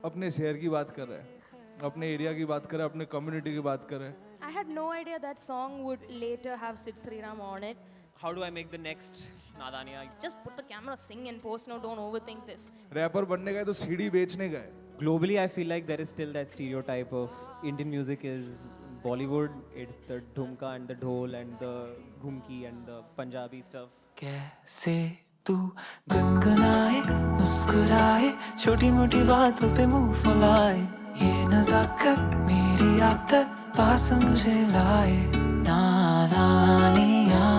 अपने शहर की बात कर रहा है, अपने एरिया की बात कर रहा है, अपने कम्युनिटी की बात कर रहा है. I had no idea that song would later have Sid Sriram on it. How do I make the next Nadania? Just put the camera, sing and post. No, don't overthink this. Rapper बनने का है तो CD बेचने का है. Globally, I feel like there is still that stereotype of Indian music is Bollywood. It's the dhumka and the dhol and the ghumki and the Punjabi stuff. कैसे तू गुनगुनाए मुस्कुराए छोटी मोटी बातों पे मुंह फुलाए ये नजाकत मेरी आदत पास मुझे लाए नादानियाँ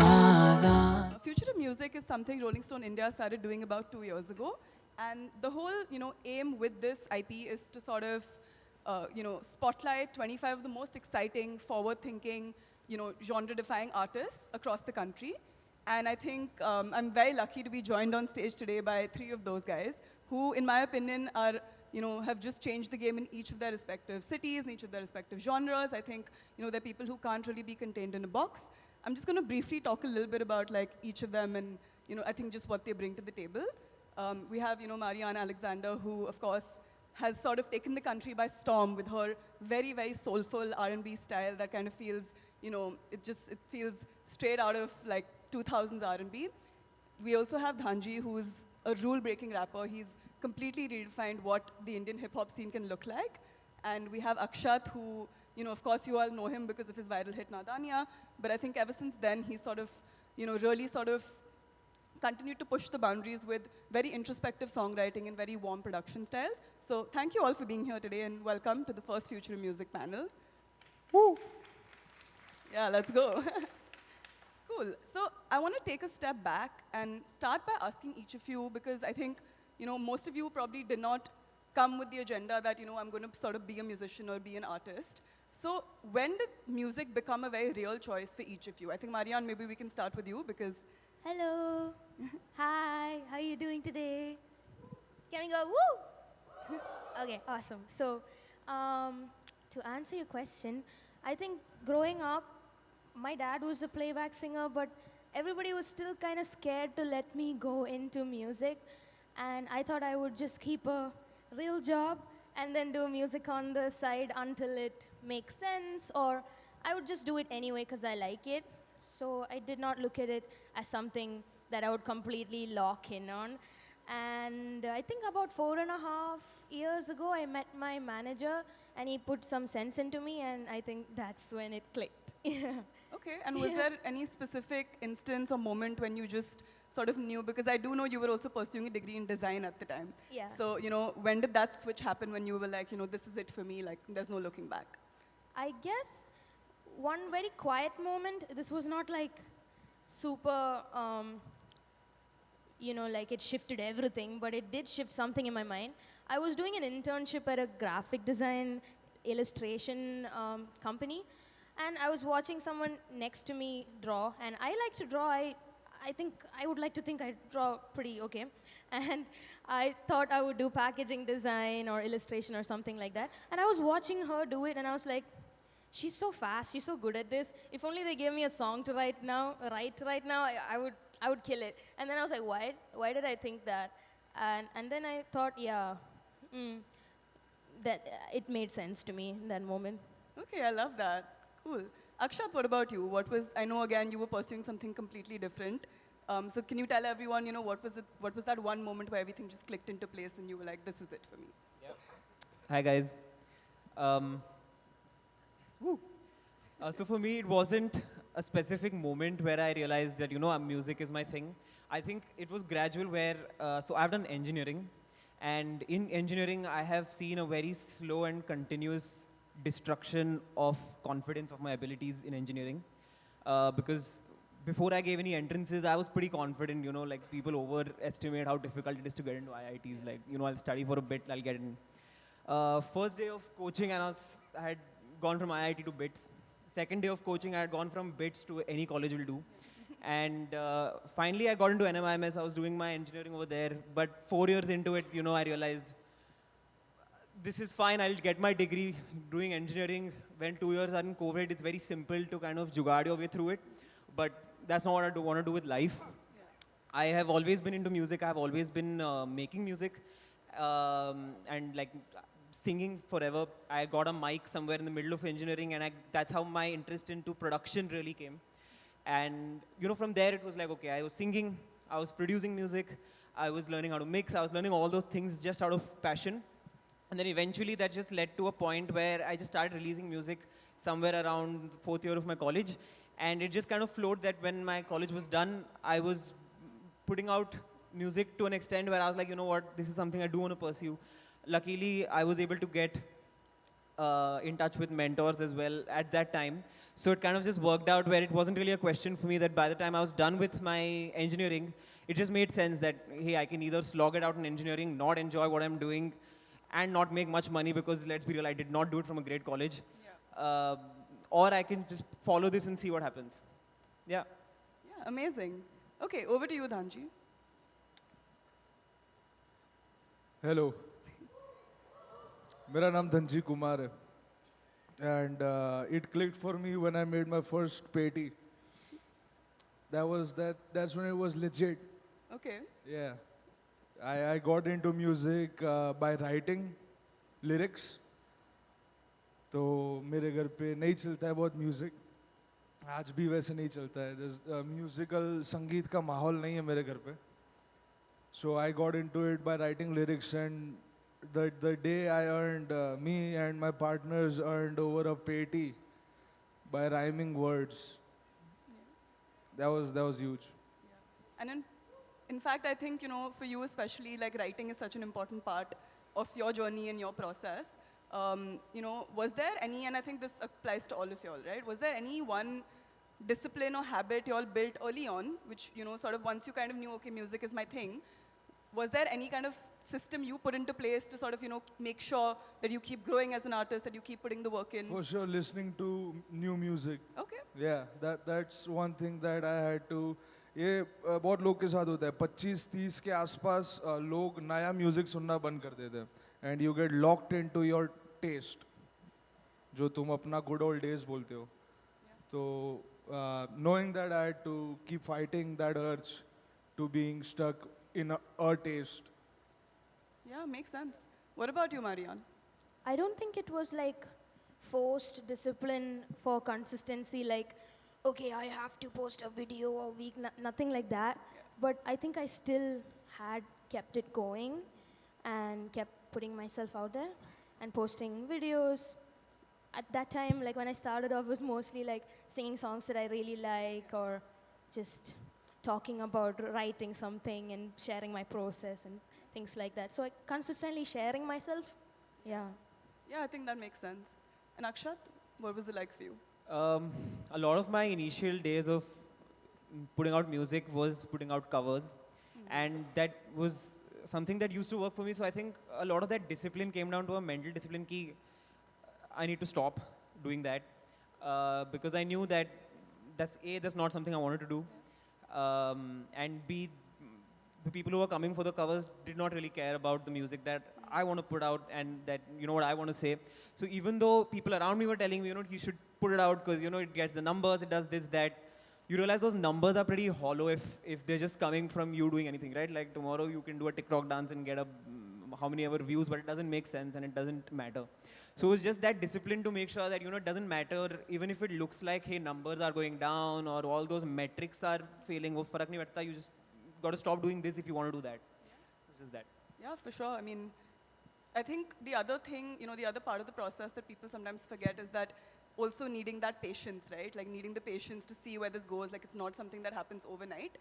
नादान. Future of music is something Rolling Stone India started doing about 2 years ago. And the whole, aim with this IP is to sort of, spotlight 25 of the most exciting, forward-thinking, genre-defying artists across the country. And I think I'm very lucky to be joined on stage today by 3 of those guys who, in my opinion, are, have just changed the game in each of their respective cities, in each of their respective genres. I think, they're people who can't really be contained in a box. I'm just going to briefly talk a little bit about like each of them and, I think just what they bring to the table. We have, Marianne Alexander, who, of course, has sort of taken the country by storm with her very, very soulful R&B style that kind of feels, it feels straight out of like 2000s R&B. We also have Dhanji, who's a rule-breaking rapper. He's completely redefined what the Indian hip-hop scene can look like. And we have Akshath, who, of course, you all know him because of his viral hit Nadania. But I think ever since then, he's sort of, really sort of continued to push the boundaries with very introspective songwriting and very warm production styles. So thank you all for being here today and welcome to the first Future of Music panel. Woo! Yeah, let's go. Cool. So I want to take a step back and start by asking each of you, because I think, most of you probably did not come with the agenda that, I'm going to sort of be a musician or be an artist. So when did music become a very real choice for each of you? I think, Marianne, maybe we can start with you because... Hello. Hi. How are you doing today? Can we go woo? Okay, awesome. So, to answer your question, I think growing up, my dad was a playback singer, but everybody was still kind of scared to let me go into music. And I thought I would just keep a real job and then do music on the side until it makes sense, or I would just do it anyway because I like it. So I did not look at it as something that I would completely lock in on. And I think about 4.5 years ago, I met my manager and he put some sense into me, and I think that's when it clicked. Okay, and was there any specific instance or moment when you just sort of knew? Because I do know you were also pursuing a degree in design at the time. Yeah. So, when did that switch happen when you were like, this is it for me, like there's no looking back? I guess one very quiet moment, this was not like super, like it shifted everything, but it did shift something in my mind. I was doing an internship at a graphic design illustration company, and I was watching someone next to me draw, and I like to draw. I would like to think I draw pretty okay. And I thought I would do packaging design or illustration or something like that. And I was watching her do it, and I was like, she's so fast, she's so good at this. If only they gave me a song to write right now, I would kill it. And then I was like, why did I think that? And then I thought, yeah, that it made sense to me in that moment. Okay, I love that. Cool. Akshath, what about you? I know again you were pursuing something completely different. So can you tell everyone, what was that one moment where everything just clicked into place and you were like, this is it for me? Yep. Hi guys. So for me, it wasn't a specific moment where I realized that, music is my thing. I think it was gradual where, so I've done engineering. And in engineering, I have seen a very slow and continuous destruction of confidence of my abilities in engineering. Because before I gave any entrances, I was pretty confident, like people overestimate how difficult it is to get into IITs. Like, I'll study for a bit, I'll get in. First day of coaching, I had gone from IIT to BITS. Second day of coaching, I had gone from BITS to any college will do. And finally, I got into NMIMS. I was doing my engineering over there. But 4 years into it, I realized this is fine. I'll get my degree doing engineering. When 2 years are in COVID, it's very simple to kind of jugaad your way through it. But that's not what I want to do with life. I have always been into music. I have always been making music. and like singing forever. I got a mic somewhere in the middle of engineering, and that's how my interest into production really came. And from there it was like, okay, I was singing, I was producing music, I was learning how to mix, I was learning all those things just out of passion. And then eventually that just led to a point where I just started releasing music somewhere around 4th year of my college. And it just kind of flowed that when my college was done, I was putting out music to an extent where I was like, you know what, this is something I do want to pursue. Luckily, I was able to get in touch with mentors as well at that time. So it kind of just worked out where it wasn't really a question for me that by the time I was done with my engineering, it just made sense that, hey, I can either slog it out in engineering, not enjoy what I'm doing, and not make much money because, let's be real, I did not do it from a great college. Yeah. Or I can just follow this and see what happens. Yeah. Yeah, amazing. Okay, over to you, Dhanji. Hello मेरा नाम धनजी कुमार है and it clicked for me when I made my first peti. That's when it was legit. Okay. Yeah, I got into music by writing lyrics. तो मेरे घर पे नहीं चलता है बहुत म्यूज़िक, आज भी वैसे नहीं चलता है, म्यूज़िकल संगीत का माहौल नहीं है मेरे घर पे. So I got into it by writing lyrics, and the day I earned, me and my partners earned over a peti by rhyming words. That was huge. And in fact, I think, for you especially, like writing is such an important part of your journey and your process. Was there any, and I think this applies to all of y'all, right? Was there any one discipline or habit y'all built early on, which, sort of once you kind of knew, okay, music is my thing, was there any kind of system you put into place to sort of, make sure that you keep growing as an artist, that you keep putting the work in? For sure, listening to new music. Okay. Yeah, that's one thing that I had to. ये बहुत लोग के साथ होता है, 25-30 के आसपास लोग नया म्यूजिक सुनना बंद कर देते हैं, and you get locked into your taste, जो तुम अपना good old days बोलते हो. तो knowing that I had to keep fighting that urge to being stuck in a taste. Yeah, makes sense. What about you, Marianne? I don't think it was like forced discipline for consistency, like, okay, I have to post a video a week, nothing like that. Yeah. But I think I still had kept it going and kept putting myself out there and posting videos. At that time, like when I started off, it was mostly like singing songs that I really like, or just talking about writing something and sharing my process and things like that. So I consistently sharing myself. Yeah. Yeah, I think that makes sense. And Akshath, what was it like for you? A lot of my initial days of putting out music was putting out covers, and that was something that used to work for me. So I think a lot of that discipline came down to a mental discipline ki I need to stop doing that, because I knew that that's not something I wanted to do, and B, the people who were coming for the covers did not really care about the music that I want to put out and that, what I want to say. So even though people around me were telling me, you should put it out because, it gets the numbers, it does this, that, you realize those numbers are pretty hollow if they're just coming from you doing anything, right? Like tomorrow you can do a TikTok dance and get how many ever views, but it doesn't make sense and it doesn't matter. So it's just that discipline to make sure that, it doesn't matter even if it looks like, hey, numbers are going down or all those metrics are failing, wo farak nahi padta, you just got to stop doing this if you want to do that. It's just that. Yeah, for sure. I mean, I think the other thing, the other part of the process that people sometimes forget is that also needing that patience, right? Like needing the patience to see where this goes. Like it's not something that happens overnight.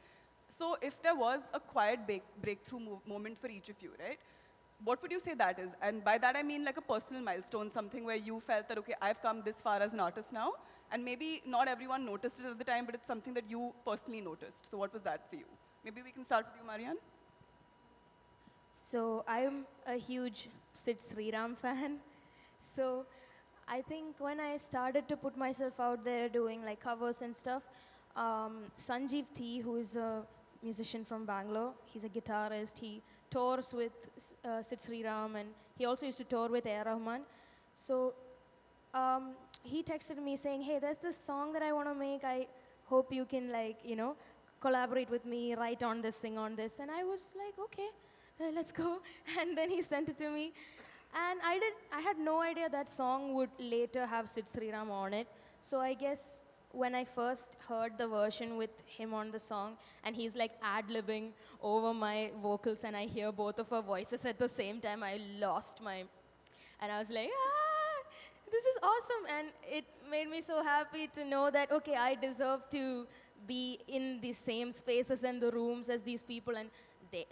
So if there was a quiet breakthrough moment for each of you, right? What would you say that is? And by that I mean like a personal milestone, something where you felt that, okay, I've come this far as an artist now. And maybe not everyone noticed it at the time, but it's something that you personally noticed. So what was that for you? Maybe we can start with you, Marianne. So I'm a huge Sid Sriram fan. So I think when I started to put myself out there doing like covers and stuff, Sanjeev T, who is a musician from Bangalore, he's a guitarist, he tours with Sid Sriram, and he also used to tour with A.R. Rahman. So he texted me saying, hey, there's this song that I want to make, I hope you can like, collaborate with me, write on this, sing on this. And I was like, okay, let's go. And then he sent it to me. And I had no idea that song would later have Sid Sriram on it. So I guess when I first heard the version with him on the song, and he's like ad-libbing over my vocals, and I hear both of our voices at the same time, I lost my, and I was like, this is awesome. And it made me so happy to know that, okay, I deserve to be in the same spaces and the rooms as these people, and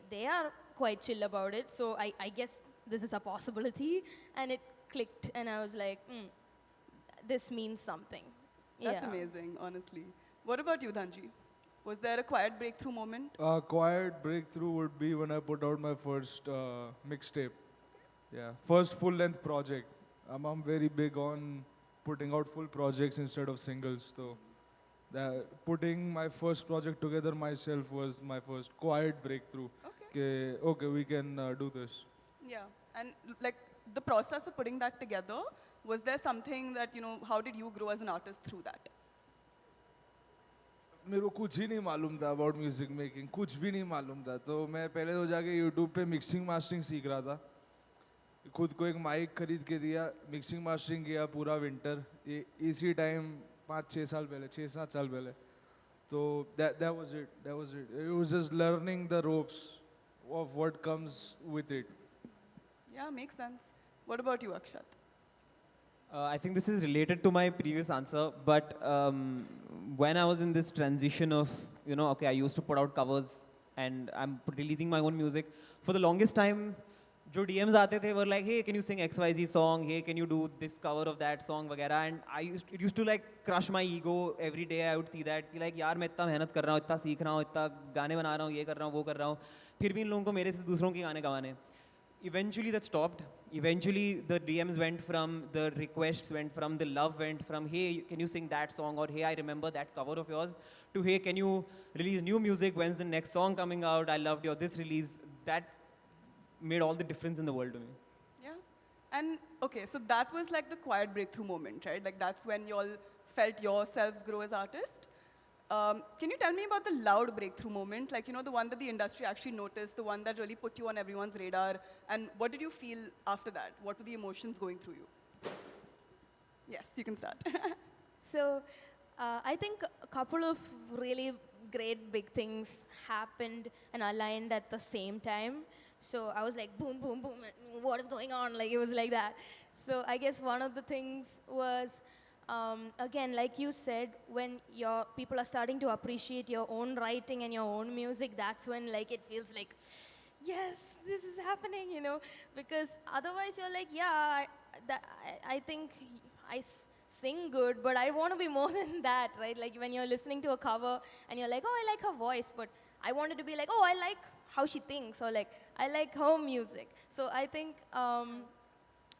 they are quite chill about it. So I guess this is a possibility. And it clicked, and I was like, this means something. That's Yeah. amazing, honestly. What about you, Dhanji? Was there a quiet breakthrough moment? Quiet breakthrough would be when I put out my first mixtape. Yeah, first full-length project. I'm very big on putting out full projects instead of singles. So putting my first project together myself was my first quiet breakthrough. Okay, we can do this. Yeah. And like the process of putting that together, was there something that, how did you grow as an artist through that? मेरे को कुछ ही नहीं मालूम था about music making, कुछ भी नहीं मालूम था. तो मैं पहले तो जाके यूट्यूब पे मिक्सिंग मास्टरिंग सीख रहा था. खुद को एक माइक खरीद के दिया, मिक्सिंग मास्टरिंग किया पूरा विंटर. इसी टाइम 5-6 साल पहले, 6-7 साल पहले. तो that was it. It was just learning the ropes of what comes with it. Yeah, makes sense. What about you, Akshath? I think this is related to my previous answer, but when I was in this transition of, okay, I used to put out covers and I'm releasing my own music. For the longest time, जो DMs आते थे were like, hey, can you sing XYZ song? Hey, can you do this cover of that song? वगैरह. And it used to like crush my ego every day. I would see that, कि like यार मैं इतना मेहनत कर रहा हूँ, इतना सीख रहा हूँ, इतना गाने बना रहा हूँ, ये कर रहा हूँ, वो कर रहा हूँ. फिर भी इन लोगों को मेरे से दूसरों के गाने गवाने. Eventually that stopped. Eventually the DMs went from, the requests went from, the love went from, hey, can you sing that song? Or hey, I remember that cover of yours, to hey, can you release new music? When's the next song coming out? I loved your this release. That made all the difference in the world to me. Yeah. And okay, so that was like the quiet breakthrough moment, right? Like that's when you all felt yourselves grow as artists. Can you tell me about the loud breakthrough moment? Like, the one that the industry actually noticed, the one that really put you on everyone's radar. And what did you feel after that? What were the emotions going through you? Yes, you can start. So I think a couple of really great big things happened and aligned at the same time. So I was like, boom, boom, boom, what is going on? Like, it was like that. So I guess one of the things was, again, like you said, when your people are starting to appreciate your own writing and your own music, that's when like it feels like, yes, this is happening, because otherwise you're like, yeah, I think I sing good, but I want to be more than that, right? Like when you're listening to a cover and you're like, oh, I like her voice, but I wanted to be like, oh, I like how she thinks, or like, I like her music. So I think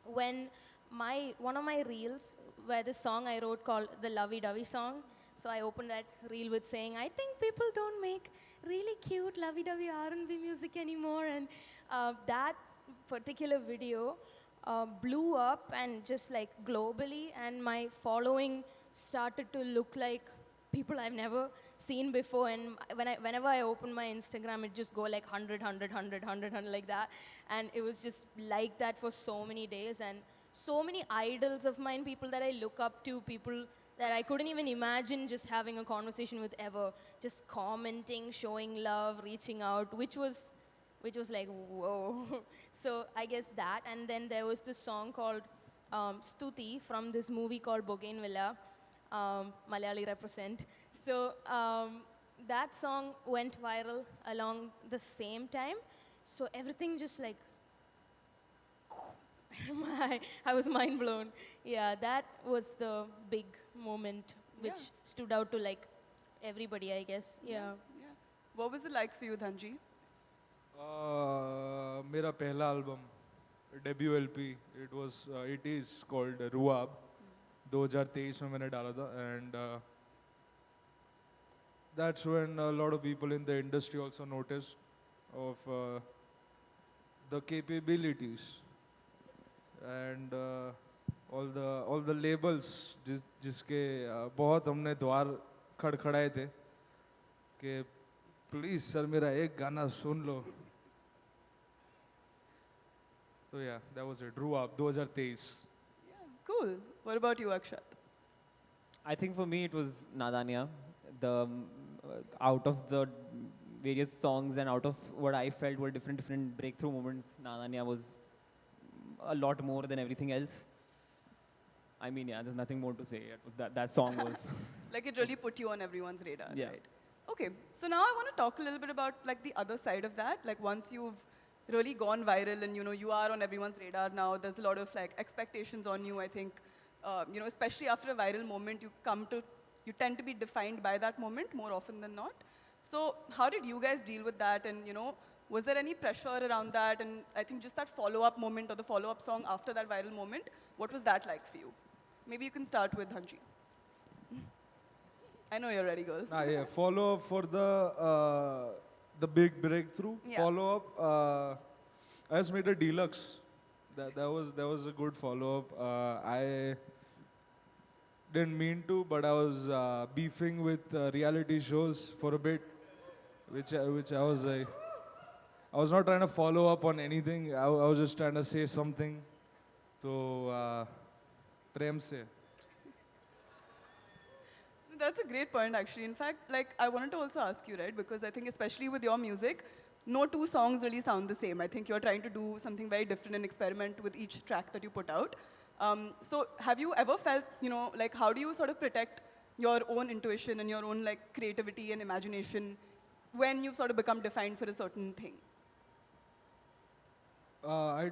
when one of my reels, where the song I wrote called the Lovey Dovey song, so I opened that reel with saying, I think people don't make really cute lovey dovey R&B music anymore, and that particular video blew up and just like globally, and my following started to look like people I've never seen before. And whenever I open my Instagram, it just go like 100 like that, and it was just like that for so many days. And so many idols of mine, people that I look up to, people that I couldn't even imagine just having a conversation with ever, just commenting, showing love, reaching out, which was like, whoa. So I guess that, and then there was this song called Stuti from this movie called Bougainvillea, Malayali represent. So that song went viral along the same time. So everything just like, I was mind blown. Yeah, that was the big moment which stood out to like everybody, I guess. Yeah. Yeah. What was it like for you, Dhanji? मेरा पहला album, debut LP, it is called Ruab. 2023 में मैंने डाला था, and that's when a lot of people in the industry also noticed of the capabilities and all the labels जिसके बहुत हमने द्वार खड़खड़ाए थे कि प्लीज़ सर मेरा एक गाना सुन लो. So yeah, that was it. Drew up. 2023. Yeah, cool. What about you, Akshat? I think for me it was Nadania. Out of the various songs and out of what I felt were different breakthrough moments, Nadania was a lot more than everything else. I mean, yeah, there's nothing more to say. That song was. Like it really put you on everyone's radar, Yeah. right? Okay, so now I want to talk a little bit about like the other side of that. Like once you've really gone viral and you are on everyone's radar now, there's a lot of like expectations on you. I think, especially after a viral moment, you tend to be defined by that moment more often than not. So how did you guys deal with that? And was there any pressure around that? And I think just that follow-up moment or the follow-up song after that viral moment, what was that like for you? Maybe you can start with Dhanji. I know you're ready, girl. Yeah, follow up for the big breakthrough. Yeah. Follow up. I just made a deluxe. That was a good follow up. I didn't mean to, but I was beefing with reality shows for a bit, which I was like, I was not trying to follow up on anything. I was just trying to say something. So prem se. That's a great point, actually. In fact, like, I wanted to also ask you, right? Because I think especially with your music, no two songs really sound the same. I think you're trying to do something very different and experiment with each track that you put out. So have you ever felt, like, how do you sort of protect your own intuition and your own, like, creativity and imagination when you've sort of become defined for a certain thing? I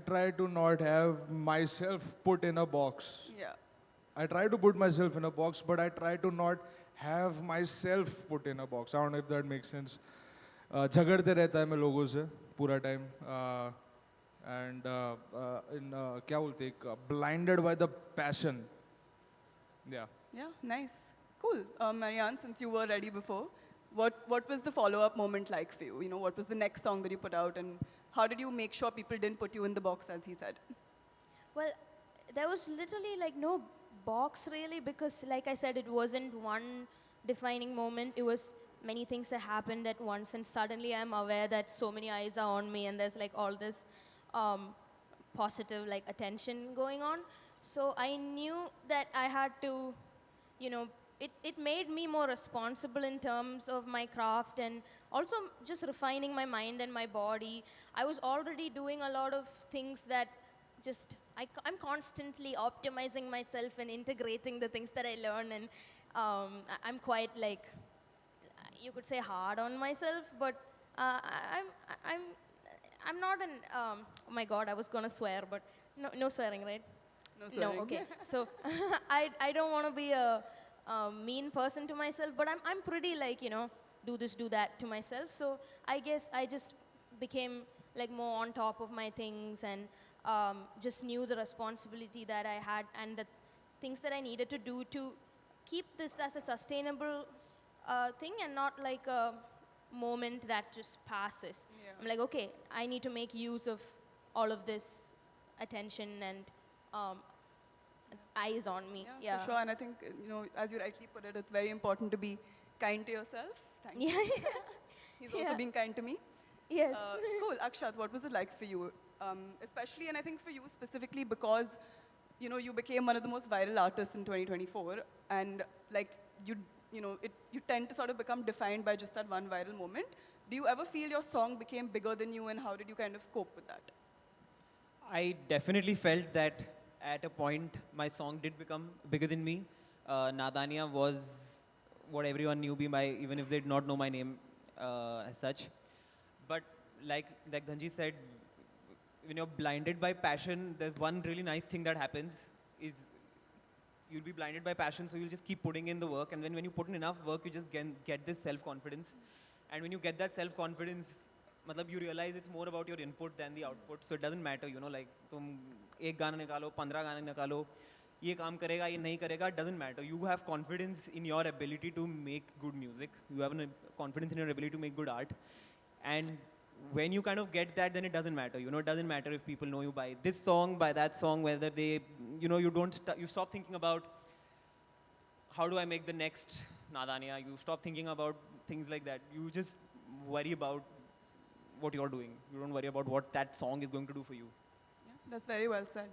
try to not have myself put in a box. Yeah. I try to put myself in a box, but I try to not have myself put in a box. I don't know if that makes sense. झगड़ते रहता है मैं लोगों से पूरा time. And क्या बोलते हैं, blinded by the passion. Yeah. Yeah, nice. Cool. Marianne, since you were ready before, what was the follow-up moment like for you? What was the next song that you put out, and how did you make sure people didn't put you in the box, as he said? Well, there was literally like no box really, because like I said, it wasn't one defining moment. It was many things that happened at once, and suddenly I'm aware that so many eyes are on me, and there's like all this positive like attention going on. So I knew that I had to, it made me more responsible in terms of my craft, and also just refining my mind and my body. I was already doing a lot of things that just, I'm constantly optimizing myself and integrating the things that I learn, and I'm quite like, you could say hard on myself, but I'm not an, oh my God, I was gonna swear, but no swearing, right? No, sorry. No, okay. So I don't want to be a mean person to myself, but I'm pretty like, do this, do that to myself. So I guess I just became like more on top of my things, and just knew the responsibility that I had and the things that I needed to do to keep this as a sustainable thing, and not like a moment that just passes. Yeah. I'm like, okay, I need to make use of all of this attention and eyes on me. Yeah, for sure. And I think, as you rightly put it, it's very important to be kind to yourself. Thank you. Yeah. He's also Yeah. being kind to me. Yes. Cool. Akshath, what was it like for you? Especially, and I think for you specifically, because, you became one of the most viral artists in 2024, and like, you tend to sort of become defined by just that one viral moment. Do you ever feel your song became bigger than you, and how did you kind of cope with that? I definitely felt that at a point my song did become bigger than me. Nadania was what everyone knew me by, even if they did not know my name as such. But like Dhanji said, when you're blinded by passion, there's one really nice thing that happens is you'll be blinded by passion, so you'll just keep putting in the work, and when you put in enough work, you just get this self-confidence. And when you get that self-confidence, you realize it's more about your input than the output. So it doesn't matter, like तुम एक गाना निकालो, 15 गाने निकालो, ये काम करेगा, ये नहीं करेगा, it doesn't matter. You have confidence in your ability to make good music. You have confidence in your ability to make good art. And when you kind of get that, then it doesn't matter. It doesn't matter if people know you by this song, by that song, whether they, you stop thinking about how do I make the next Nadania. You stop thinking about things like that. You just worry about what you're doing. You don't worry about what that song is going to do for you. That's very well said.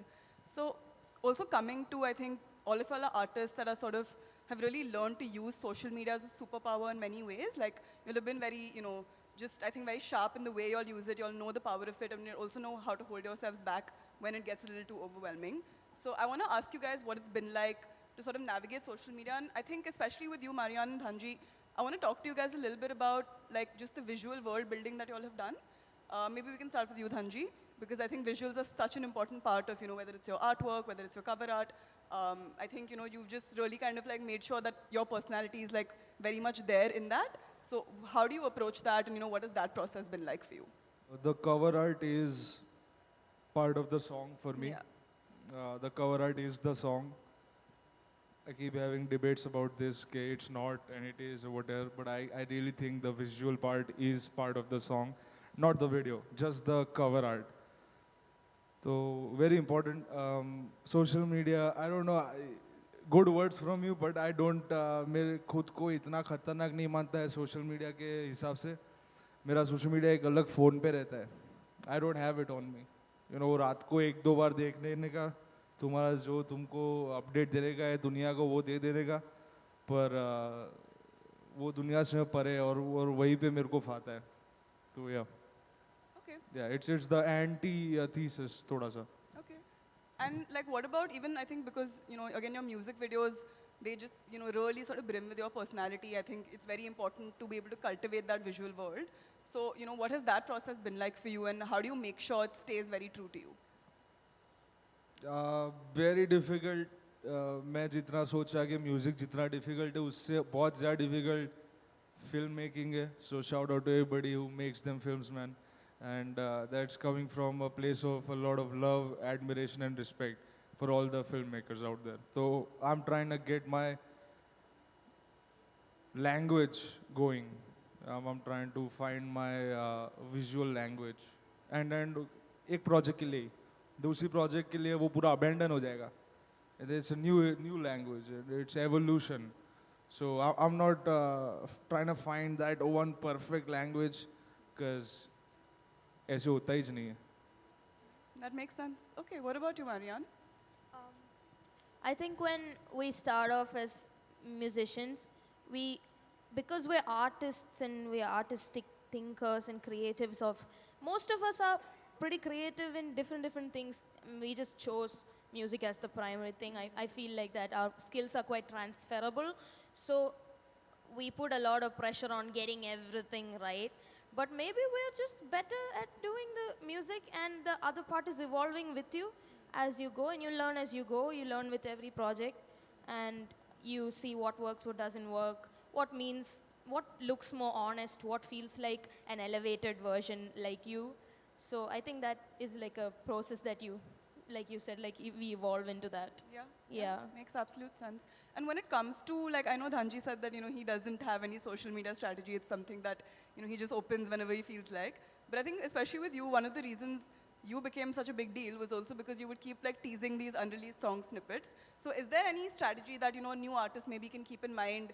So, also coming to, I think, all of our artists that are sort of have really learned to use social media as a superpower in many ways. Like, you'll have been very, just, I think, very sharp in the way you'll use it. You'll know the power of it, and you'll also know how to hold yourselves back when it gets a little too overwhelming. So, I want to ask you guys what it's been like to sort of navigate social media. And I think, especially with you, Marianne and Dhanji, I want to talk to you guys a little bit about, like, just the visual world building that you all have done. Maybe we can start with you, Dhanji, because I think visuals are such an important part of, whether it's your artwork, whether it's your cover art. I think, you've just really kind of like made sure that your personality is like very much there in that. So how do you approach that, and, what has that process been like for you? The cover art is part of the song for me. Yeah. The cover art is the song. I keep having debates about this, okay, it's not and it is or whatever, but I really think the visual part is part of the song, not the video, just the cover art. So very important. Social media, I don't know, good words from you, but I don't, मेरे खुद को इतना खतरनाक नहीं मानता है social media के हिसाब से. मेरा सोशल मीडिया एक अलग फ़ोन पे रहता है. I don't have it on me. रात को एक दो बार देखने का, तुम्हारा जो तुमको अपडेट देने का है दुनिया को वो दे देने का, पर वो दुनिया से परे और वहीं पे मेरे को फाता है. तो या Okay. Yeah, it's the anti thesis thoda sa. Okay. And like, what about even, I think, because, again, your music videos, they just, really sort of brim with your personality. I think it's very important to be able to cultivate that visual world. So, what has that process been like for you, and how do you make sure it stays very true to you? Very difficult. मैं जितना सोचा कि music जितना difficult है उससे बहुत ज़्यादा difficult film making है. So shout out to everybody who makes them films, man. And that's coming from a place of a lot of love, admiration and respect for all the filmmakers out there. So I'm trying to get my language going. I'm trying to find my visual language. And एक project के लिए, दूसरी project के लिए वो पूरा abandon हो जाएगा. It's a new language. It's evolution. So I'm not trying to find that one perfect language, because ऐसे होता ही नहीं है. That makes sense. Okay, what about you, Marianne? I think when we start off as musicians, because we're artists and we're artistic thinkers and creatives most of us are pretty creative in different things. We just chose music as the primary thing. I feel like that our skills are quite transferable. So we put a lot of pressure on getting everything right. But maybe we're just better at doing the music, and the other part is evolving with you as you go, and you learn as you go. You learn with every project, and you see what works, what doesn't work, what looks more honest, what feels like an elevated version like you. So I think that is like a process that like you said, we evolve into that. Yeah. Makes absolute sense. And when it comes to, like, I know Dhanji said that, he doesn't have any social media strategy. It's something that, he just opens whenever he feels like. But I think especially with you, one of the reasons you became such a big deal was also because you would keep like teasing these unreleased song snippets. So is there any strategy that, new artists maybe can keep in mind,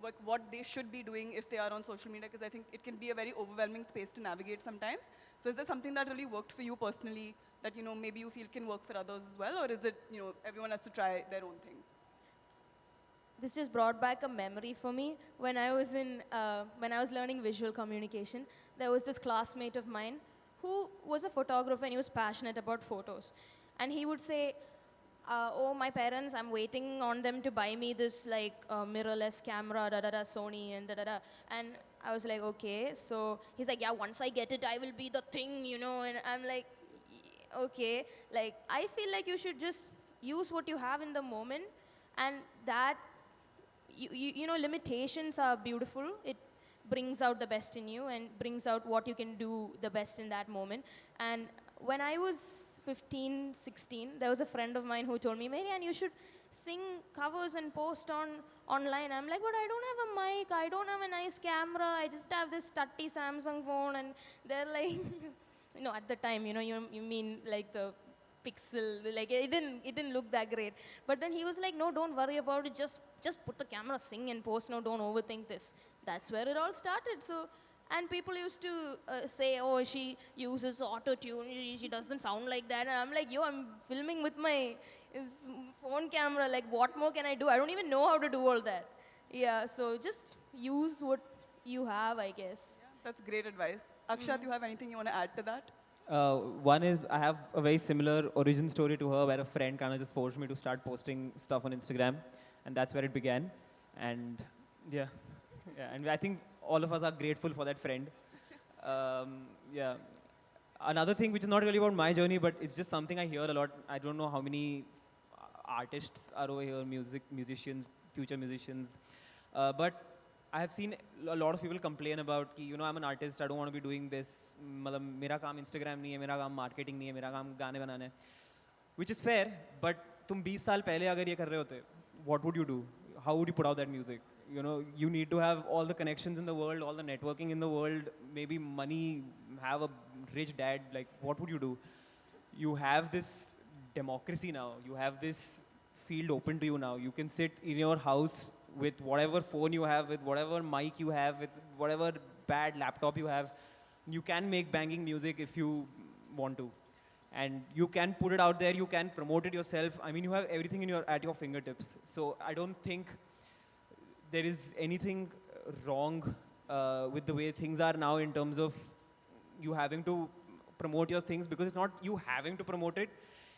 like what they should be doing if they are on social media? Because I think it can be a very overwhelming space to navigate sometimes. So is there something that really worked for you personally that, maybe you feel can work for others as well? Or is it, everyone has to try their own thing? This just brought back a memory for me. When I was learning visual communication, there was this classmate of mine who was a photographer, and he was passionate about photos. And he would say, oh, my parents, I'm waiting on them to buy me this like mirrorless camera, Sony and And I was like, okay. So he's like, yeah, once I get it, I will be the thing, And I'm like, okay. Like, I feel like you should just use what you have in the moment, and that, limitations are beautiful. It brings out the best in you and brings out what you can do the best in that moment. And when I was 15, 16, there was a friend of mine who told me, Marianne, you should sing covers and post online. I'm like, but I don't have a mic, I don't have a nice camera, I just have this tutty Samsung phone. And they're like, at the time, you mean like the pixel, like it didn't look that great. But then he was like, no, don't worry about it, just put the camera, sing and post, no, don't overthink this. That's where it all started. So And people used to say, oh, she uses auto-tune, she doesn't sound like that. And I'm like, yo, I'm filming with my phone camera. Like, what more can I do? I don't even know how to do all that. Yeah, so just use what you have, I guess. That's great advice. Akshath, you have anything you want to add to that? One is I have a very similar origin story to her where a friend kind of just forced me to start posting stuff on Instagram, and that's where it began. And yeah, yeah, and I think all of us are grateful for that friend. Yeah. Another thing which is not really about my journey, but it's just something I hear a lot. I don't know how many artists are over here, musicians, future musicians, but I have seen a lot of people complain about कि I'm an artist, I don't want to be doing this. मतलब मेरा काम Instagram नहीं है, मेरा काम marketing नहीं है, मेरा काम गाने बनाना है. Which is fair, but तुम 20 साल पहले अगर ये कर रहे होते, what would you do? How would you put out that music? You need to have all the connections in the world, all the networking in the world, maybe money, have a rich dad. Like, what would you do? You have this democracy now. You have this field open to you now. You can sit in your house with whatever phone you have, with whatever mic you have, with whatever bad laptop you have. You can make banging music if you want to. And you can put it out there, you can promote it yourself. I mean, you have everything at your fingertips. So I don't think there is anything wrong with the way things are now in terms of you having to promote your things, because it's not you having to promote it,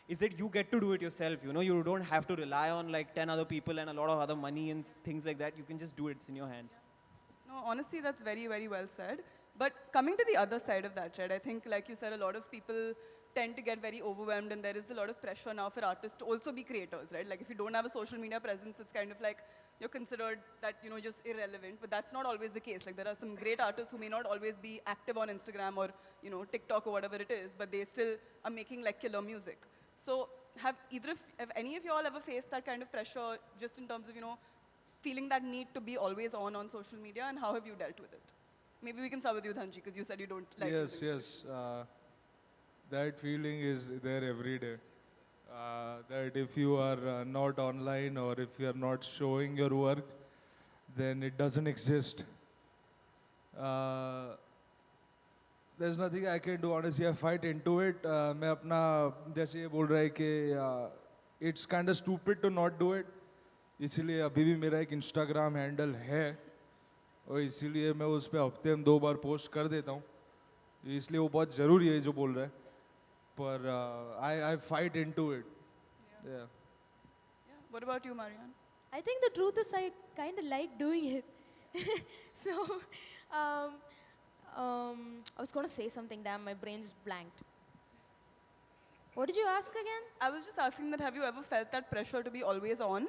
is that you get to do it yourself. You don't have to rely on like 10 other people and a lot of other money and things like that. You can just do it. It's in your hands. No, honestly, that's very, very well said. But coming to the other side of that, right, I think, like you said, a lot of people tend to get very overwhelmed, and there is a lot of pressure now for artists to also be creators, right? Like, if you don't have a social media presence, it's kind of like you're considered that, just irrelevant. But that's not always the case. Like, there are some great artists who may not always be active on Instagram or, TikTok or whatever it is, but they still are making like killer music. So have any of y'all ever faced that kind of pressure just in terms of, feeling that need to be always on social media, and how have you dealt with it? Maybe we can start with you, Dhanji, because you said you don't like Yes, music. yes. That feeling is there every day. That if you are not online or if you are not showing your work, then it doesn't exist. There's nothing I can do, honestly. I fight into it. मैं अपना जैसे ये बोल रहा है कि it's kind of stupid to not do it. इसीलिए अभी भी मेरा एक Instagram handle है और इसीलिए मैं उस पर हफ्ते में 2 बार पोस्ट कर देता हूँ. इसलिए वो बहुत ज़रूरी है जो बोल रहा है. पर I fight into it. Yeah. Yeah. What about you, Marianne? I think the truth is I kind of like doing it. So, I was going to say something, damn, my brain just blanked. What did you ask again? I was just asking that, have you ever felt that pressure to be always on?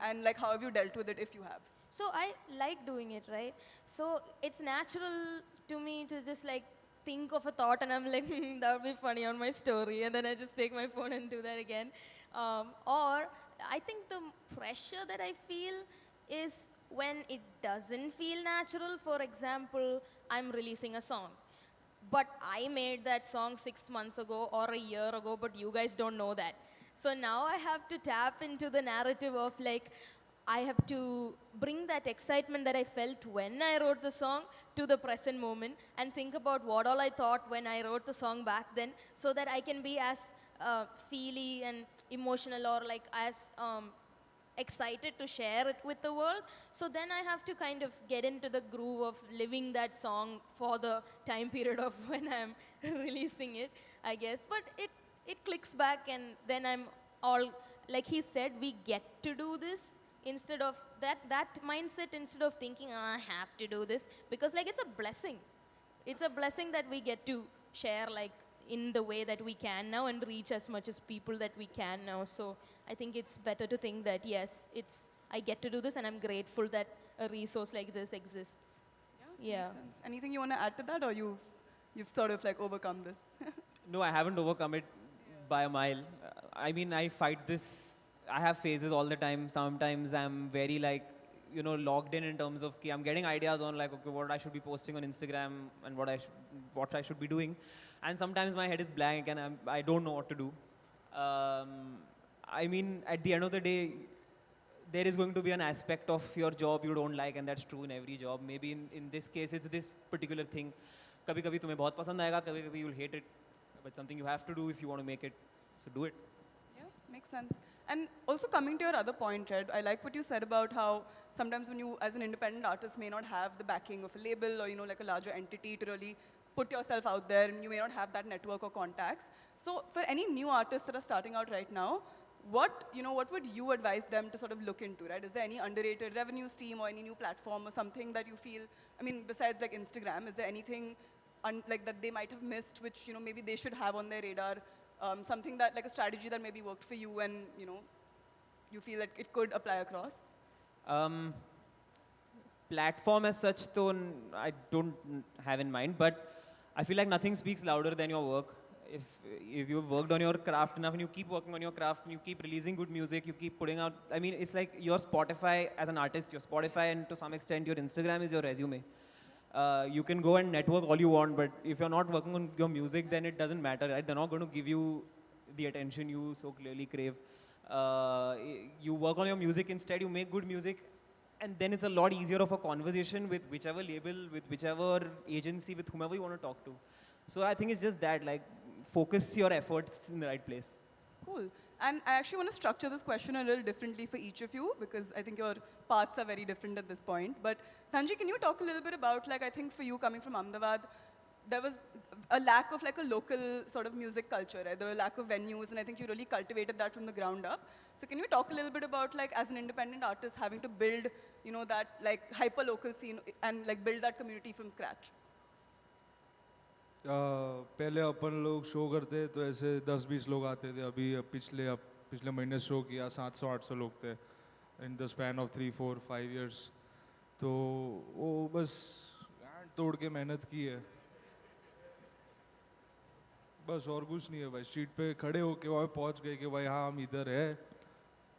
And like, how have you dealt with it if you have? So I like doing it, right? So it's natural to me to just like think of a thought and I'm like, that would be funny on my story. And then I just take my phone and do that again. Or I think the pressure that I feel is when it doesn't feel natural. For example, I'm releasing a song. But I made that song 6 months ago or a year ago, but you guys don't know that. So now I have to tap into the narrative of like, I have to bring that excitement that I felt when I wrote the song to the present moment and think about what all I thought when I wrote the song back then, so that I can be as feely and emotional or like as excited to share it with the world. So then I have to kind of get into the groove of living that song for the time period of when I'm releasing it, I guess. But it clicks back, and then I'm all, like he said, we get to do this instead of that mindset, instead of thinking, I have to do this, because like it's a blessing. It's a blessing that we get to share like in the way that we can now and reach as much as people that we can now. So I think it's better to think that yes, I get to do this and I'm grateful that a resource like this exists. Yeah. Makes sense. Anything you want to add to that, or you've sort of like overcome this? No, I haven't overcome it by a mile. I mean, I fight this. I have phases all the time. Sometimes I'm very like, logged in terms of I'm getting ideas on like, okay, what I should be posting on Instagram and what I should be doing. And sometimes my head is blank and I don't know what to do. I mean, at the end of the day, there is going to be an aspect of your job you don't like, and that's true in every job. Maybe in this case, it's this particular thing. कभी कभी तुम्हें बहुत पसंद आएगा, कभी कभी you'll hate it, but something you have to do if you want to make it, so do it. Yeah, makes sense. And also coming to your other point, Red, I like what you said about how sometimes when you, as an independent artist, may not have the backing of a label or, you know, like a larger entity to really put yourself out there, and you may not have that network or contacts. So for any new artists that are starting out right now, what would you advise them to sort of look into, right? Is there any underrated revenue stream or any new platform or something that you feel, I mean, besides like Instagram, is there anything like that they might have missed, which, you know, maybe they should have on their radar? Something that, like a strategy that maybe worked for you and, you know, you feel like it could apply across? Platform as such, though, I don't have in mind, but I feel like nothing speaks louder than your work. If you've worked on your craft enough and you keep working on your craft and you keep releasing good music, you keep putting out, I mean, it's like your Spotify as an artist, your Spotify and to some extent your Instagram is your resume. You can go and network all you want, but if you're not working on your music, then it doesn't matter, right? They're not going to give you the attention you so clearly crave. You work on your music instead, you make good music, and then it's a lot easier of a conversation with whichever label, with whichever agency, with whomever you want to talk to. So I think it's just that, like, focus your efforts in the right place. Cool. And I actually want to structure this question a little differently for each of you, because I think your paths are very different at this point. But Dhanji, can you talk a little bit about, like, I think for you coming from Ahmedabad, there was a lack of like a local sort of music culture, right? There were a lack of venues, and I think you really cultivated that from the ground up. So can you talk a little bit about, like, as an independent artist, having to build, you know, that like hyper local scene and like build that community from scratch? पहले अपन लोग show करते तो ऐसे 10-20 लोग आते थे. अभी पिछले महीने शो किया 700-800 लोग थे in the span of 3-4-5 years. तो वो बस गांड तोड़ के मेहनत की है, बस और कुछ नहीं है भाई. स्ट्रीट पे खड़े होके वहाँ पहुँच गए कि भाई हाँ हम इधर है,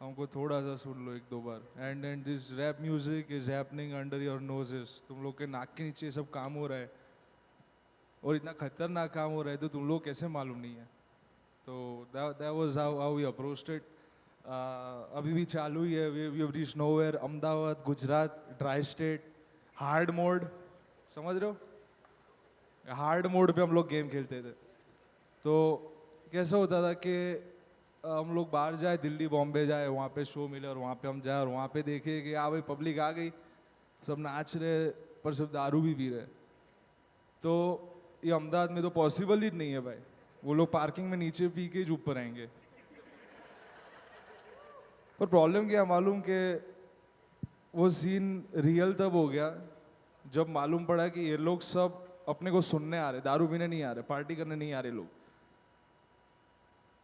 हमको थोड़ा सा सुन लो 1-2 बार. And this rap music is happening under your noses. तुम लोग के नाक के नीचे सब काम हो रहा है, और इतना खतरनाक काम हो रहा है तो तुम लोग कैसे मालूम नहीं है. तो that was how we approached it. अभी भी चालू ही है. We have reached nowhere. Ahmedabad, Gujarat, dry state, hard mode, समझ रहे हो? हार्ड मोड पे हम लोग गेम खेलते थे. तो कैसा होता था कि हम लोग बाहर जाए, दिल्ली बॉम्बे जाए, वहाँ पे शो मिले और वहाँ पे हम जाए और वहाँ पे देखे कि हाँ भाई पब्लिक आ गई, सब नाच रहे पर सब दारू भी पी रहे. तो ये अहमदाबाद में तो पॉसिबल ही नहीं है भाई. वो लोग पार्किंग में नीचे पी के ही ऊपर आएंगे. पर प्रॉब्लम क्या मालूम कि वो सीन रियल तब हो गया जब मालूम पड़ा कि ये लोग सब अपने को सुनने आ रहे, दारू पीने नहीं आ रहे, पार्टी करने नहीं आ रहे लोग.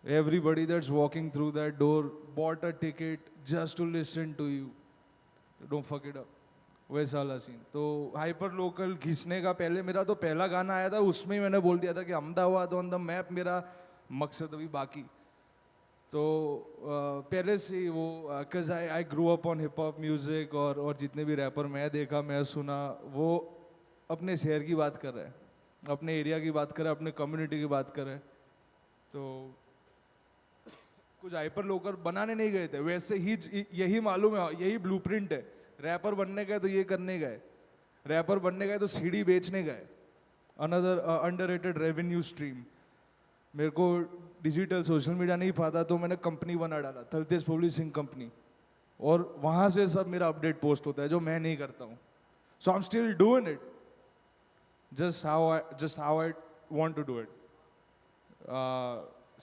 Everybody that's walking through that door bought a ticket just to listen to you. Don't fuck it up. वैसा वाला सीन. तो हाइपर लोकल घिसने का पहले मेरा तो पहला गाना आया था, उसमें ही मैंने बोल दिया था कि अहमदाबाद ऑन द मैप मेरा मकसद अभी बाकी. तो पहले से ही वो cause I grew up on hip hop music, और जितने भी रैपर मैं देखा, मैं सुना, वो अपने शहर की बात कर रहे हैं, अपने एरिया की बात कर रहे हैं, अपने कम्युनिटी की बात कर रहे हैं. तो कुछ हाइपर लोकल बनाने नहीं गए थे, वैसे ही यही मालूम है, यही ब्लूप्रिंट है. रैपर बनने गए तो ये करने गए, रैपर बनने गए तो सीडी बेचने गए. Another underrated revenue stream. मेरे को डिजिटल सोशल मीडिया नहीं पाता तो मैंने कंपनी बना डाला, थलतेज पब्लिशिंग कंपनी, और वहाँ से सब मेरा अपडेट पोस्ट होता है जो मैं नहीं करता हूँ. So I am still doing it just how I want to do it.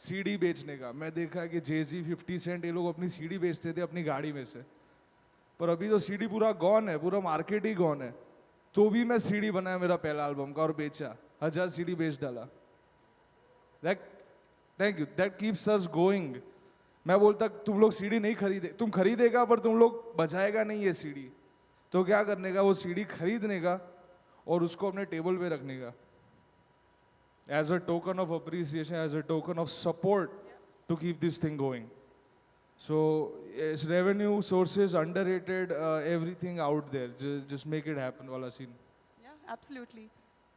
CD बेचने का मैं देखा कि जेजी 50 सेंट ये लोग अपनी सीडी बेचते थे अपनी गाड़ी में से, पर अभी तो सीडी पूरा गॉन है, पूरा मार्केट ही गॉन है. तो भी मैं सीडी बनाया मेरा पहला एल्बम का और बेचा, 1000 सीडी बेच डाला. Thank you, that keeps us going. मैं बोलता तुम लोग सीडी नहीं खरीदे, तुम खरीदेगा पर तुम लोग बजाएगा नहीं ये सीडी, तो क्या करने का, वो सीडी खरीदने का और उसको अपने टेबल पे रखने का, as a token of appreciation, as a token of support to keep this thing going. So yes, revenue sources underrated, everything out there. Just make it happen, wala scene. Yeah, absolutely.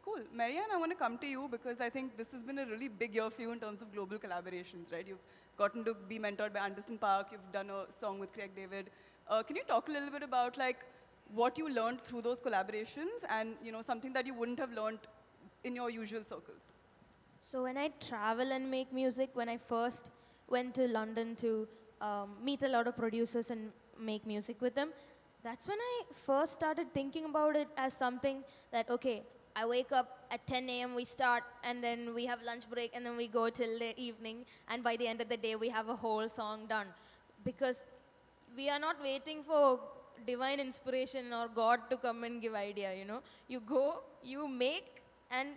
Cool. Marianne, I want to come to you because I think this has been a really big year for you in terms of global collaborations, right? You've gotten to be mentored by Anderson Park. You've done a song with Craig David. Can you talk a little bit about like what you learned through those collaborations and something that you wouldn't have learned in your usual circles? So when I travel and make music, when I first went to London to meet a lot of producers and make music with them, that's when I first started thinking about it as something that, okay, I wake up at 10 a.m., we start, and then we have lunch break, and then we go till the evening, and by the end of the day, we have a whole song done. Because we are not waiting for divine inspiration or God to come and give idea, You go, you make, and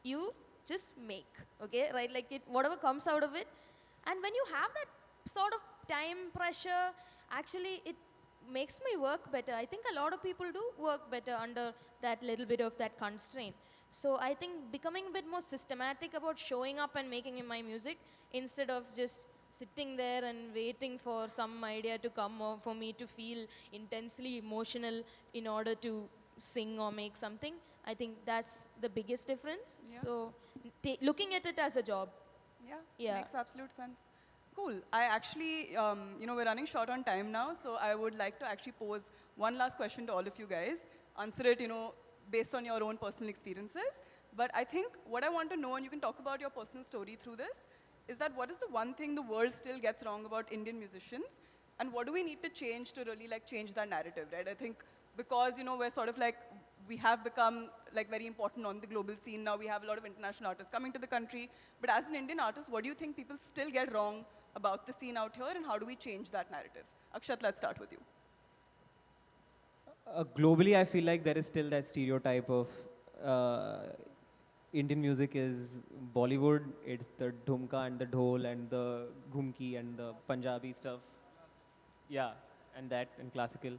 you just make, okay? Right? Like whatever comes out of it. And when you have that sort of time pressure, actually it makes me work better. I think a lot of people do work better under that little bit of that constraint. So I think becoming a bit more systematic about showing up and making in my music instead of just sitting there and waiting for some idea to come or for me to feel intensely emotional in order to sing or make something. I think that's the biggest difference. Yeah. So looking at it as a job. Yeah. Makes absolute sense. Cool. I actually, we're running short on time now, so I would like to actually pose one last question to all of you guys. Answer it, based on your own personal experiences. But I think what I want to know, and you can talk about your personal story through this, is that what is the one thing the world still gets wrong about Indian musicians? And what do we need to change to really like change that narrative, right? I think because, we're sort of like, we have become like very important on the global scene now. We have a lot of international artists coming to the country. But as an Indian artist, what do you think people still get wrong about the scene out here, and how do we change that narrative? Akshath, let's start with you. Globally, I feel like there is still that stereotype of Indian music is Bollywood. It's the dhumka and the dhol and the ghumki and the Punjabi stuff. Yeah, and classical.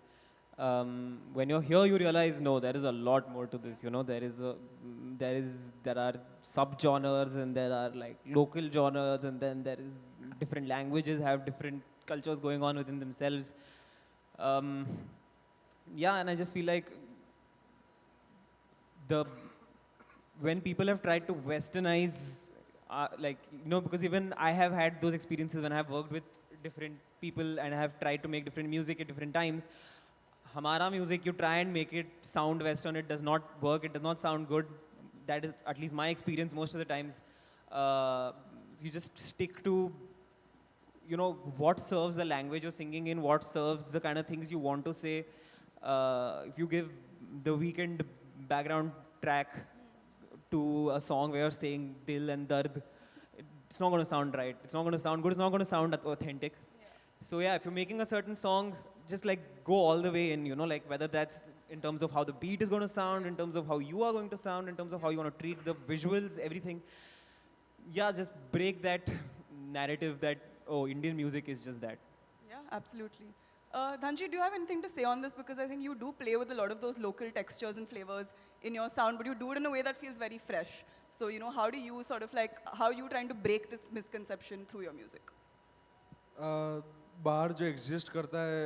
When you're here, you realize no, there is a lot more to this. There are sub-genres and there are like local genres, and then there is different languages have different cultures going on within themselves. Yeah, and I just feel like when people have tried to westernize, because even I have had those experiences when I have worked with different people and I have tried to make different music at different times. Hamara music, you try and make it sound Western, it does not work, it does not sound good. That is at least my experience most of the times. You just stick to, what serves the language you're singing in, what serves the kind of things you want to say. If you give the Weekend background track to a song where you're saying dil and dard, it's not going to sound right. It's not going to sound good. It's not going to sound authentic. Yeah. So yeah, if you're making a certain song, just like go all the way in, like whether that's in terms of how the beat is going to sound, in terms of how you are going to sound, in terms of how you want to treat the visuals, everything. Yeah, just break that narrative that, oh, Indian music is just that. Yeah, absolutely. Dhanji, do you have anything to say on this? Because I think you do play with a lot of those local textures and flavors in your sound, but you do it in a way that feels very fresh. So, how do you sort of like, how are you trying to break this misconception through your music? बाहर जो exist करता है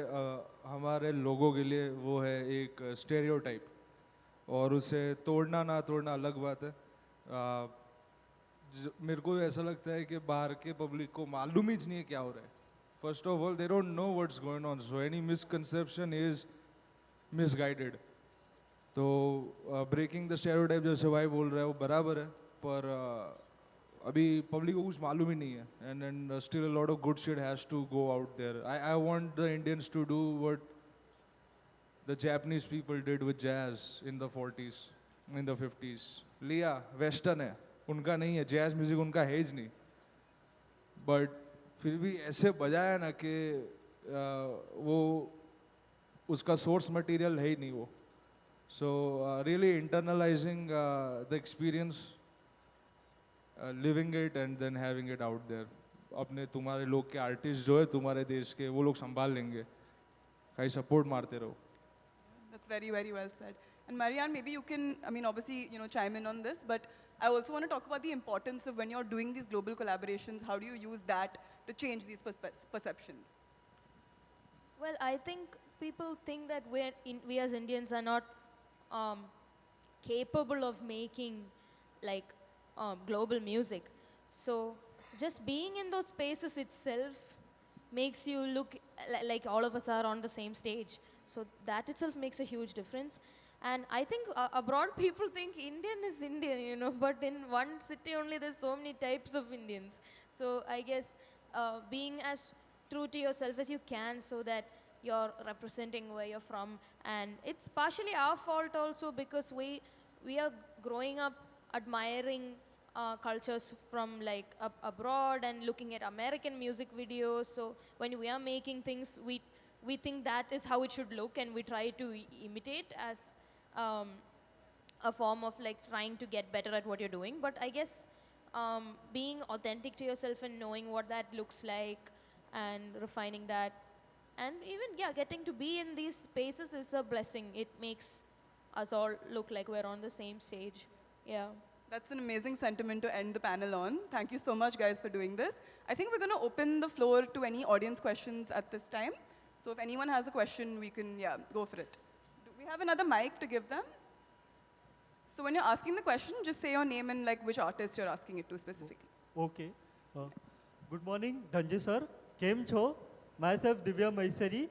हमारे लोगों के लिए वो है एक स्टेरियोटाइप, और उसे तोड़ना ना तोड़ना अलग बात है. मेरे को ऐसा लगता है कि बाहर के पब्लिक को मालूम ही नहीं है क्या हो रहा है. First of all they don't know what's going on, so any misconception is misguided. तो ब्रेकिंग द स्टेरियोटाइप जैसे भाई बोल रहा है वो बराबर है, पर अभी पब्लिक को कुछ मालूम ही नहीं है. And still a lot of good shit has to go out there. I want the Indians to do what the Japanese people did with jazz in the 40s, in the 50s. लिया western है, उनका नहीं है, jazz music उनका है ही नहीं, but फिर भी ऐसे बजाया ना कि वो उसका सोर्स मटेरियल है ही नहीं वो. So really internalising the experience, living it and then having it out there. अपने तुम्हारे लोग के आर्टिस्ट जो है तुम्हारे देश के, वो लोग संभाल लेंगे, कहीं सपोर्ट मारते रहो. That's very, very well said. And Marianne, maybe you can, obviously, chime in on this, but I also want to talk about the importance of when you're doing these global collaborations, how do you use that to change these perceptions? Well, I think people think that we as Indians are not capable of making like global music. So just being in those spaces itself makes you look like all of us are on the same stage. So that itself makes a huge difference. And I think abroad people think Indian is Indian, you know, but in one city only there's so many types of Indians. So I guess being as true to yourself as you can so that you're representing where you're from. And it's partially our fault also because we are growing up admiring cultures from like abroad and looking at American music videos. So when we are making things, we think that is how it should look, and we try to imitate as a form of like trying to get better at what you're doing. But I guess being authentic to yourself and knowing what that looks like and refining that, and even getting to be in these spaces is a blessing. It makes us all look like we're on the same stage. Yeah. That's an amazing sentiment to end the panel on. Thank you so much, guys, for doing this. I think we're going to open the floor to any audience questions at this time. So if anyone has a question, we can, go for it. Do we have another mic to give them? So when you're asking the question, just say your name and like which artist you're asking it to specifically. Okay. Good morning, Dhanji sir. Kem Cho. Myself, Divya Maisari.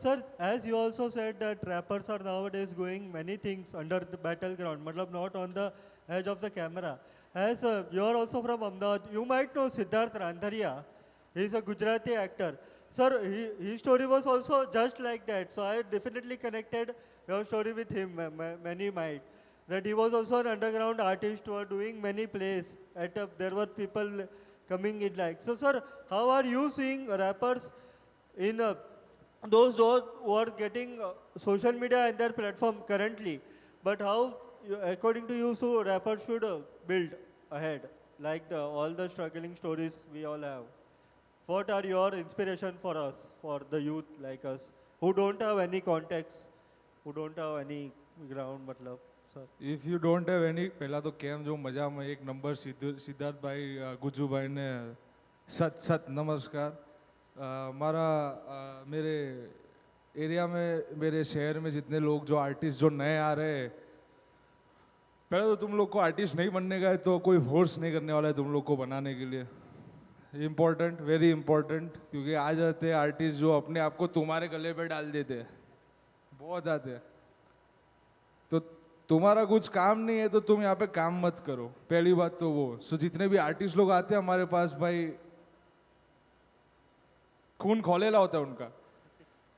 Sir, as you also said that rappers are nowadays going many things under the battleground, matlab not on the edge of the camera. As you are also from Ahmedabad, you might know Siddharth Randharia. He is a Gujarati actor. Sir, his story was also just like that. So I definitely connected your story with him, many might. That he was also an underground artist who are doing many plays. There were people coming in like. So sir, how are you seeing rappers in those who are getting social media and their platform currently? But how, according to you, so rappers should build ahead, like all the struggling stories we all have? What are your inspiration for us, for the youth like us, who don't have any context, who don't have any ground, matlab, sir? If you don't have any, पहला तो केम जो मजा में एक number Siddharth भाई गुज्जू भाई ने सत नमस्कार मेरे एरिया में मेरे शहर में जितने लोग जो आर्टिस्ट जो नए आ रहे हैं, पहले तो तुम लोग को आर्टिस्ट नहीं बनने का है तो कोई फोर्स नहीं करने वाला है तुम लोग को बनाने के लिए. इम्पोर्टेंट, वेरी इम्पोर्टेंट, क्योंकि आ जाते हैं आर्टिस्ट जो अपने आप को तुम्हारे गले पे डाल देते हैं, बहुत आते हैं. तो तुम्हारा कुछ काम नहीं है तो तुम यहाँ पे काम मत करो, पहली बात तो वो. सो जितने भी आर्टिस्ट लोग आते हैं हमारे पास भाई, खून खोलेला होता है उनका,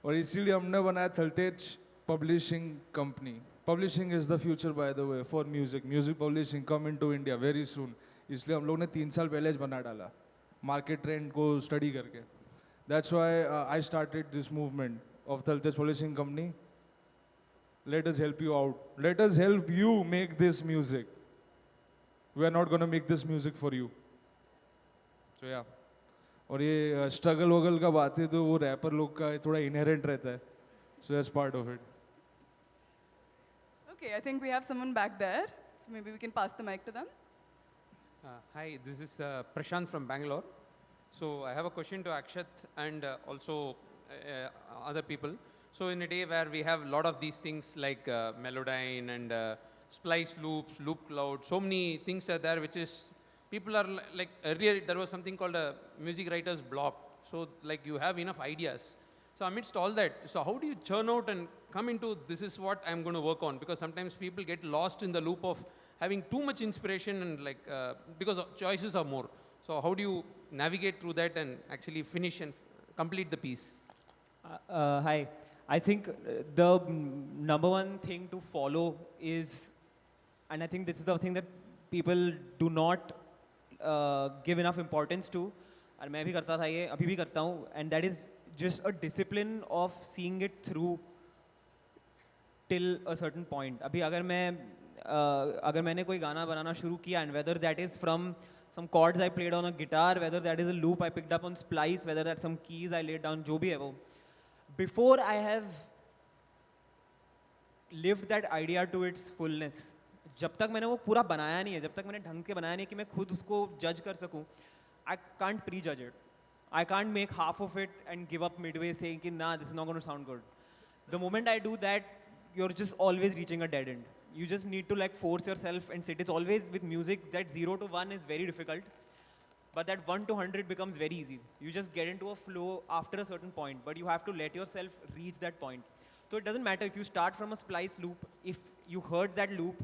और इसीलिए हमने बनाया Thaltej publishing company. Publishing is the future by the way for music. Music publishing come in to India very soon. इसलिए हम लोग ने 3 साल पहले बना डाला, मार्केट ट्रेंड को स्टडी करके. That's why I started this movement of Thaltej publishing company. Let us help you out. Let us help you make this music. We are not going to make this music for you. So yeah. और ये struggle वगल का बात है तो वो wrapper लोग का थोड़ा इनहेरेंट रहता है. So that's part of it. Okay, I think we have someone back there. So maybe we can pass the mic to them. Hi, this is Prashant from Bangalore. So I have a question to Akshath and also other people. So in a day where we have a lot of these things like Melodyne and splice loops, loop cloud, so many things are there which is, people are like, earlier there was something called a music writer's block. So like you have enough ideas. So amidst all that, so how do you churn out and come into this is what I'm going to work on? Because sometimes people get lost in the loop of having too much inspiration and like, because choices are more. So how do you navigate through that and actually finish and complete the piece? Hi. I think the number one thing to follow is, and I think this is the thing that people do not give enough importance to, और मैं भी करता था ये, अभी भी करता हूँ, and that is just a discipline of seeing it through till a certain point. अभी अगर मैंने कोई गाना बनाना शुरू किया, and whether that is from some chords I played on a guitar, whether that is a loop I picked up on splice, whether that's some keys I laid down, जो भी है वो, before I have lived that idea to its fullness, जब तक मैंने वो पूरा बनाया नहीं है, जब तक मैंने ढंग के बनाया नहीं कि मैं खुद उसको जज कर सकूं, I can't prejudge it. I can't make half of it and give up midway saying कि nah, this is not going to sound good. The moment I do that, you're just always reaching a dead end. You just need to like force yourself and sit. It's always with music that 0 to 1 is very difficult. But that 1 to 100 becomes very easy. You just get into a flow after a certain point, but you have to let yourself reach that point. So it doesn't matter if you start from a splice loop, if you heard that loop,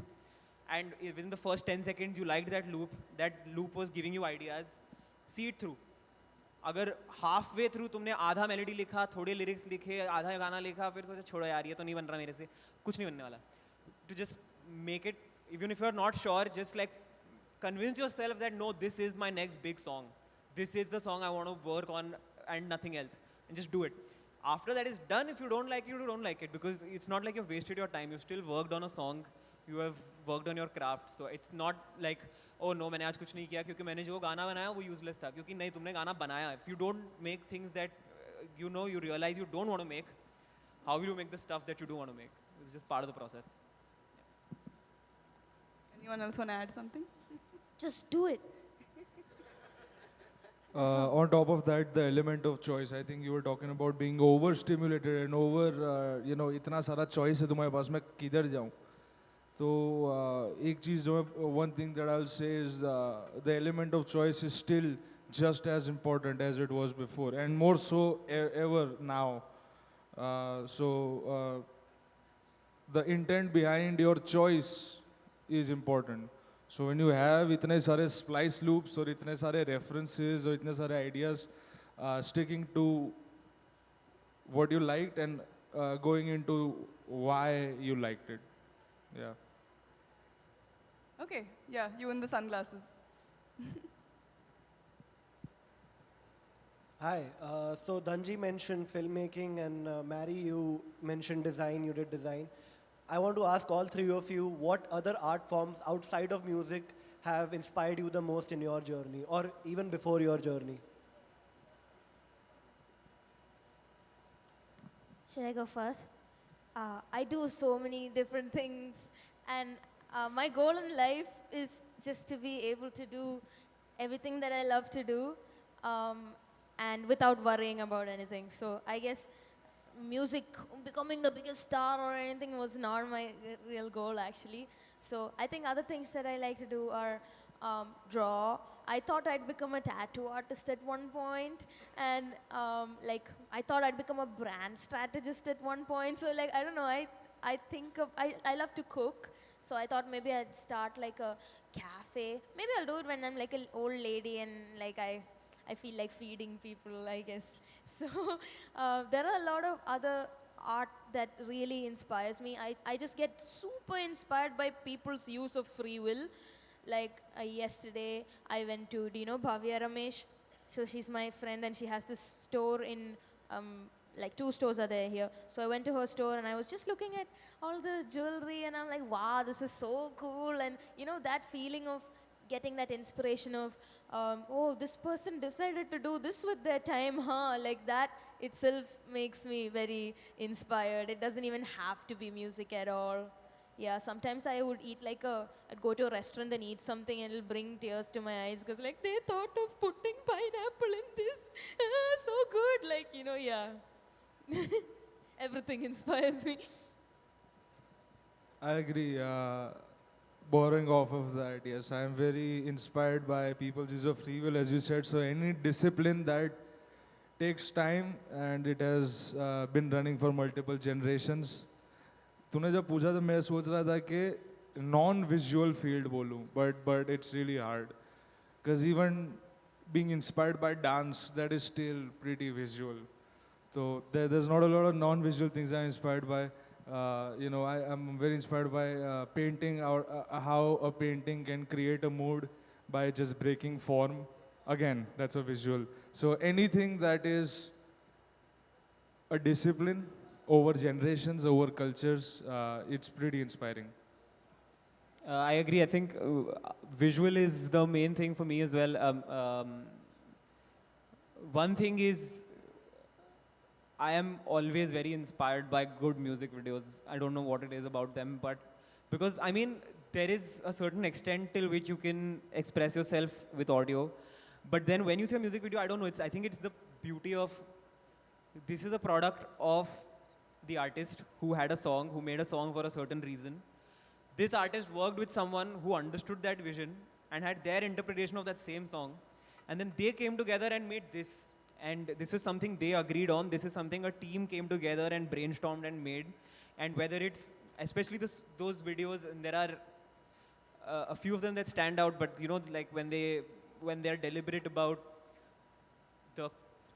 and within the first 10 seconds you liked that loop was giving you ideas, see it through. अगर half way through तुमने आधा melody लिखा, थोड़े lyrics लिखे, आधा गाना लिखा, फिर सोचा छोड़ो यार ये तो नहीं बन रहा मेरे से, कुछ नहीं बनने वाला. To just make it, even if you are not sure, just like convince yourself that no, this is my next big song. This is the song I want to work on and nothing else. And just do it. After that is done, if you don't like it, you don't like it, because it's not like you've wasted your time. You've still worked on a song. You have worked on your craft. So it's not like, oh no, मैंने आज कुछ नहीं किया क्योंकि मैंने जो गाना बनाया वो useless था. क्योंकि नहीं, तुमने गाना बनाया. If you don't make things that you know, you realize you don't want to make, how will you make the stuff that you do want to make? It's just part of the process. Anyone else want to add something? Just do it. On top of that, the element of choice. I think you were talking about being overstimulated and इतना सारा choice है तुम्हारे पास, मैं किधर जाऊँ? तो एक चीज़ जो मैं, one thing that I'll say is the element of choice is still just as important as it was before, and more so ever now. The intent behind your choice is important. So when you have इतने सारे splice loops और इतने सारे references और इतने सारे ideas, sticking to what you liked and going into why you liked it. Yeah. Okay, yeah, you in the sunglasses. Hi, so Dhanji mentioned filmmaking, and Mary, you mentioned design, you did design. I want to ask all three of you, what other art forms outside of music have inspired you the most in your journey, or even before your journey? Should I go first? I do so many different things, and my goal in life is just to be able to do everything that I love to do, and without worrying about anything. So I guess music, becoming the biggest star or anything was not my real goal actually. So I think other things that I like to do are draw. I thought I'd become a tattoo artist at one point, and I thought I'd become a brand strategist at one point. So I don't know, I think I love to cook. So I thought maybe I'd start like a cafe. Maybe I'll do it when I'm like an old lady and I feel like feeding people, I guess. So there are a lot of other art that really inspires me. I just get super inspired by people's use of free will. Yesterday, I went to, do you know Bhavya Ramesh? So she's my friend and she has this store in, two stores are there here. So I went to her store and I was just looking at all the jewelry and I'm like, wow, this is so cool. And you know, that feeling of getting that inspiration of, oh, this person decided to do this with their time, huh? Like that itself makes me very inspired. It doesn't even have to be music at all. Yeah, sometimes I would eat I'd go to a restaurant and eat something and it'll bring tears to my eyes because they thought of putting pineapple in this. So good, yeah. Everything inspires me. I agree. Borrowing off of that, yes, I am very inspired by people's use of free will, as you said. So any discipline that takes time and it has been running for multiple generations. तूने जब पूछा तो मैं सोच रहा था कि non-visual field बोलूँ, but it's really hard, because even being inspired by dance, that is still pretty visual. So there's not a lot of non-visual things I'm inspired by. I'm very inspired by painting, or how a painting can create a mood by just breaking form. Again, that's a visual. So anything that is a discipline over generations, over cultures, it's pretty inspiring. I agree. I think visual is the main thing for me as well. One thing is, I am always very inspired by good music videos. I don't know what it is about them, but because there is a certain extent till which you can express yourself with audio. But then when you see a music video, I don't know, I think it's the beauty of, this is a product of the artist who had a song, who made a song for a certain reason. This artist worked with someone who understood that vision and had their interpretation of that same song. And then they came together and made this. And this is something they agreed on. This is something a team came together and brainstormed and made. And whether it's, especially those videos, and there are a few of them that stand out, but you know, like when they're deliberate about the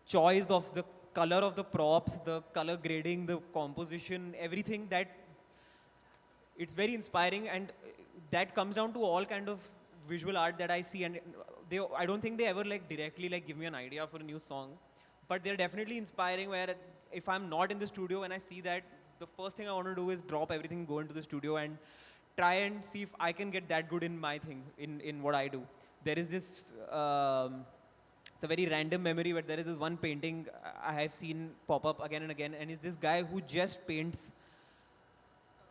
choice of the color of the props, the color grading, the composition, everything, that it's very inspiring, and that comes down to all kind of visual art that I see. And I don't think they ever like directly like give me an idea for a new song, but they're definitely inspiring, where if I'm not in the studio and I see that, the first thing I want to do is drop everything, go into the studio and try and see if I can get that good in my thing, in what I do. There is this, it's a very random memory, but there is this one painting I have seen pop up again and again, and it's this guy who just paints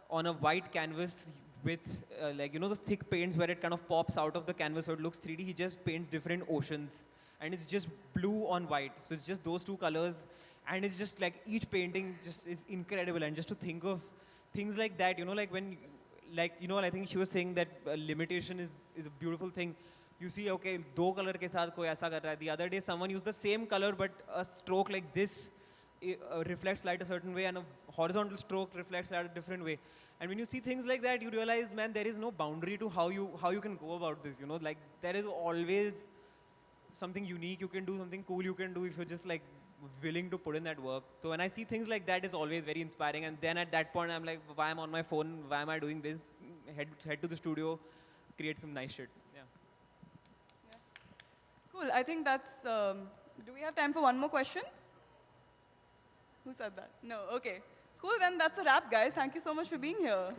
on a white canvas with like, you know, those thick paints where it kind of pops out of the canvas so it looks 3D. He just paints different oceans, and it's just blue on white. So it's just those two colors, and it's just like each painting just is incredible. And just to think of things like that, you know, like when, like, you know, I think she was saying that limitation is a beautiful thing. You see, okay, दो color के साथ कोई ऐसा कर रहा है. The other day, someone used the same color, but a stroke like this reflects light a certain way, and a horizontal stroke reflects light a different way. And when you see things like that, you realize, man, there is no boundary to how you can go about this. You know, like there is always something unique you can do, something cool you can do if you're just like willing to put in that work. So when I see things like that, it's always very inspiring. And then at that point, I'm like, why am I on my phone? Why am I doing this? Head to the studio, create some nice shit. Yeah. Cool. I think that's. Do we have time for one more question? Who said that? No. Okay. Cool. Then that's a wrap, guys. Thank you so much for being here.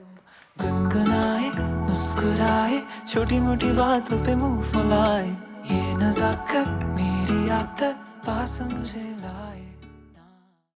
गुनगुनाए मुस्कुराए छोटी मोटी बातों पे मुंह फुलाए ये नजाकत मेरी आदत पास मुझे लाए